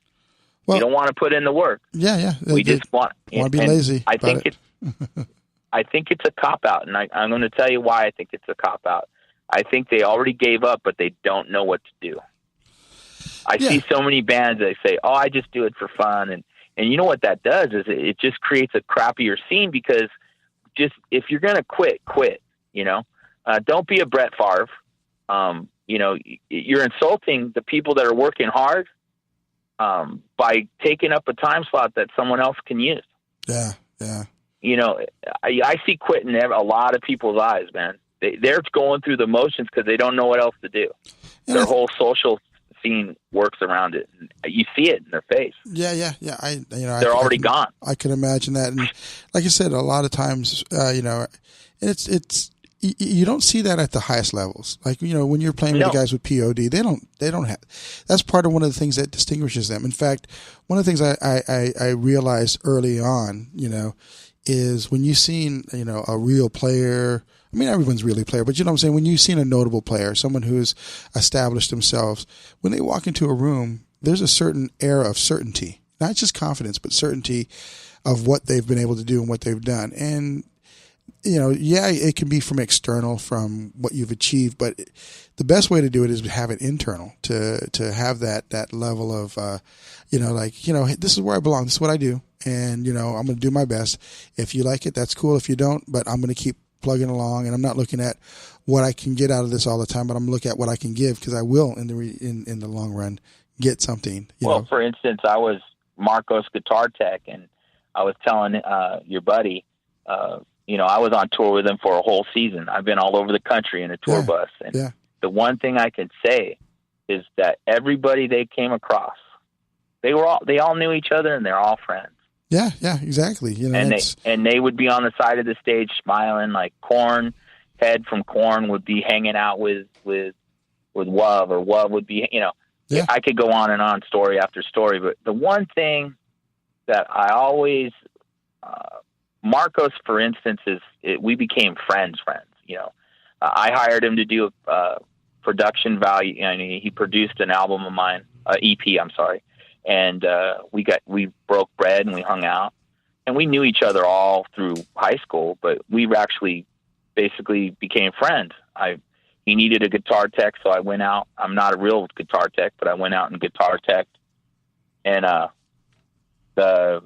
[SPEAKER 2] Well, we don't want to put in the work. We just want
[SPEAKER 10] to be lazy.
[SPEAKER 2] I think it's a cop-out, and I'm going to tell you why I think it's a cop-out. I think they already gave up, but they don't know what to do. I see so many bands that say, oh, I just do it for fun. And you know what that does is it just creates a crappier scene because if you're going to quit. Don't be a Brett Favre. You're insulting the people that are working hard by taking up a time slot that someone else can use.
[SPEAKER 10] Yeah.
[SPEAKER 2] I see quitting in a lot of people's eyes, man. They're going through the motions because they don't know what else to do. Their whole social scene works around it. You see it in their face.
[SPEAKER 10] Yeah.
[SPEAKER 2] They're already gone.
[SPEAKER 10] I can imagine that, and like I said, a lot of times, it's you don't see that at the highest levels. Like when you're playing with the guys with P.O.D, they don't have. That's part of one of the things that distinguishes them. In fact, one of the things I realized early on, is when you've seen, a real player, I mean, everyone's really a player, but you know what I'm saying? When you've seen a notable player, someone who's established themselves, when they walk into a room, there's a certain air of certainty, not just confidence, but certainty of what they've been able to do and what they've done. And, it can be from external, from what you've achieved, but the best way to do it is to have it internal, to have that level of, hey, this is where I belong. This is what I do. And, I'm going to do my best. If you like it, that's cool. If you don't, but I'm going to keep plugging along, and I'm not looking at what I can get out of this all the time, but I'm looking at what I can give, because I will in the long run get something.
[SPEAKER 2] For instance, I was Marco's guitar tech, and I was telling your buddy, I was on tour with him for a whole season. I've been all over the country in a tour bus, and the one thing I can say is that everybody they came across, they all knew each other, and they're all friends.
[SPEAKER 10] Yeah, exactly.
[SPEAKER 2] And they would be on the side of the stage smiling, like Korn. Ted from Korn would be hanging out with Wuv, or Wuv would be, I could go on and on, story after story. But the one thing that I always, Marcos, for instance, we became friends. I hired him to do a production value. He produced an album of mine, EP, I'm sorry. And we broke bread and we hung out, and we knew each other all through high school, but we actually basically became friends. He needed a guitar tech, so I went out. I'm not a real guitar tech, but I went out and guitar teched. And the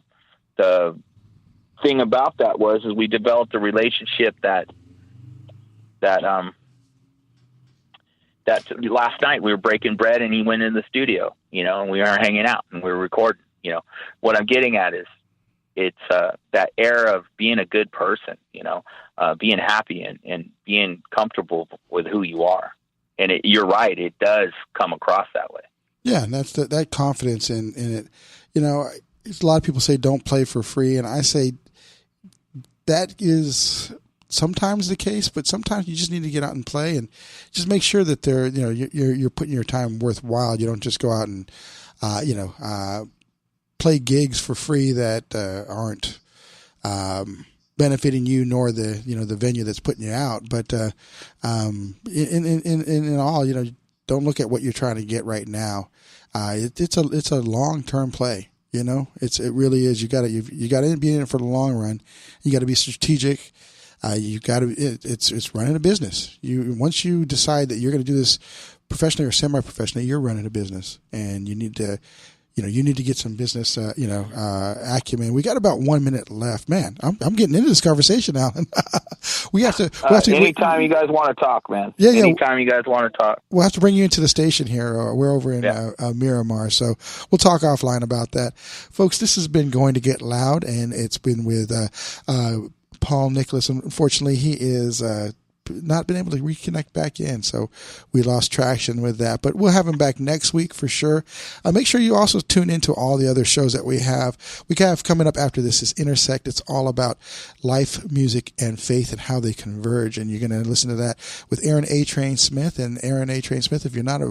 [SPEAKER 2] thing about that is we developed a relationship that that last night we were breaking bread and he went in the studio, and we were hanging out and we were recording. What I'm getting at is it's that air of being a good person, being happy and being comfortable with who you are. And you're right, it does come across that way.
[SPEAKER 10] Yeah, and that's that confidence in it. A lot of people say don't play for free, and I say that is sometimes the case, but sometimes you just need to get out and play and just make sure that you're putting your time worthwhile. You don't just go out and play gigs for free that aren't benefiting you nor the venue that's putting you out. But in all, don't look at what you're trying to get right now. It's a long-term play. It really is. You got to be in it for the long run. You got to be strategic. It's running a business. Once you decide that you're going to do this professionally or semi-professionally, you're running a business, and you need to get some business, acumen. We got about 1 minute left, man. I'm getting into this conversation, Alan. we have to.
[SPEAKER 2] Anytime you guys want to talk, man.
[SPEAKER 10] Yeah.
[SPEAKER 2] Anytime you guys want to talk.
[SPEAKER 10] We'll have to bring you into the station here. We're over in Miramar, so we'll talk offline about that, folks. This has been Going to Get Loud, and it's been with Paul Nicholas. Unfortunately, he is not been able to reconnect back in, so we lost traction with that, but we'll have him back next week for sure. Make sure you also tune into all the other shows that we have coming up after this is Intersect. It's all about life, music, and faith and how they converge, and you're going to listen to that with Aaron A. Train Smith. And Aaron A. Train Smith, if you're not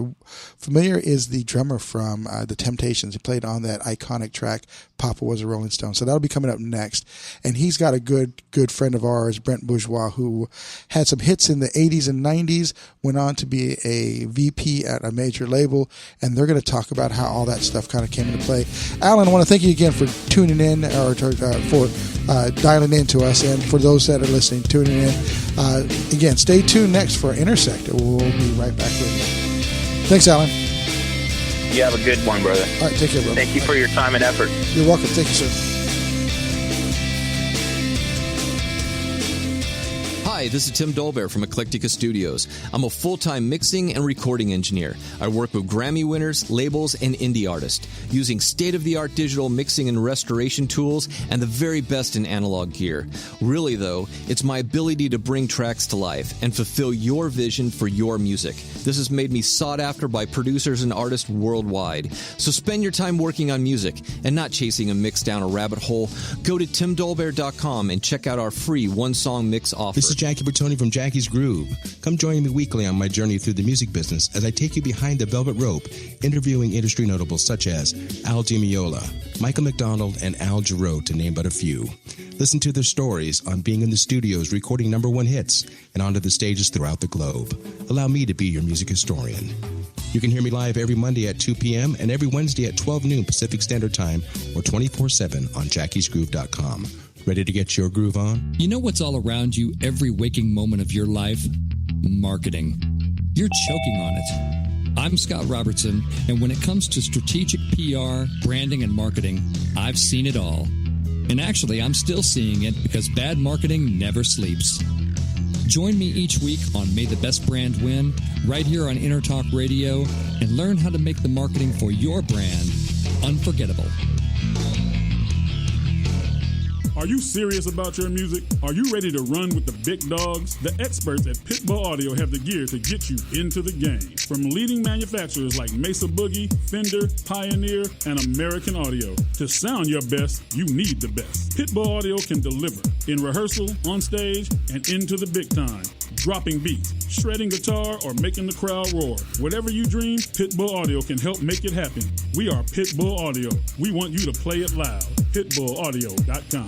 [SPEAKER 10] familiar, is the drummer from The Temptations. He played on that iconic track Papa Was a Rolling Stone. So that'll be coming up next, and he's got a good friend of ours, Brent Bourgeois, who had some hits in the 80s and 90s, went on to be a VP at a major label, and they're going to talk about how all that stuff kind of came into play. Alan, I want to thank you again for tuning in, or for dialing in to us, and for those that are listening, tuning in. Again, stay tuned next for Intersect. We'll be right back with you. Thanks, Alan.
[SPEAKER 2] You have a good one, brother.
[SPEAKER 10] All right, take care, brother.
[SPEAKER 2] Thank you for your time and effort.
[SPEAKER 10] You're welcome. Thank you, sir.
[SPEAKER 8] Hi, this is Tim Dolbear from Eclectica Studios. I'm a full-time mixing and recording engineer. I work with Grammy winners, labels, and indie artists, using state-of-the-art digital mixing and restoration tools and the very best in analog gear. Really, though, it's my ability to bring tracks to life and fulfill your vision for your music. This has made me sought after by producers and artists worldwide. So spend your time working on music and not chasing a mix down a rabbit hole. Go to timdolbear.com and check out our free one-song mix offer.
[SPEAKER 7] This is Jackie Bertoni from Jackie's Groove. Come join me weekly on my journey through the music business as I take you behind the velvet rope, interviewing industry notables such as Al Di Meola, Michael McDonald, and Al Jarreau, to name but a few. Listen to their stories on being in the studios recording #1 hits and onto the stages throughout the globe. Allow me to be your music historian. You can hear me live every Monday at 2 p.m. and every Wednesday at 12 noon Pacific Standard Time, or 24/7 on jackiesgroove.com. Ready to get your groove on?
[SPEAKER 6] You know what's all around you every waking moment of your life? Marketing. You're choking on it. I'm Scott Robertson, and when it comes to strategic PR, branding, and marketing, I've seen it all. And actually, I'm still seeing it because bad marketing never sleeps. Join me each week on May the Best Brand Win, right here on Intertalk Radio, and learn how to make the marketing for your brand unforgettable.
[SPEAKER 5] Are you serious about your music? Are you ready to run with the big dogs? The experts at P.O.D Audio have the gear to get you into the game. From leading manufacturers like Mesa Boogie, Fender, Pioneer, and American Audio. To sound your best, you need the best. P.O.D Audio can deliver in rehearsal, on stage, and into the big time. Dropping beats, shredding guitar, or making the crowd roar. Whatever you dream, P.O.D Audio can help make it happen. We are P.O.D Audio. We want you to play it loud. PitbullAudio.com.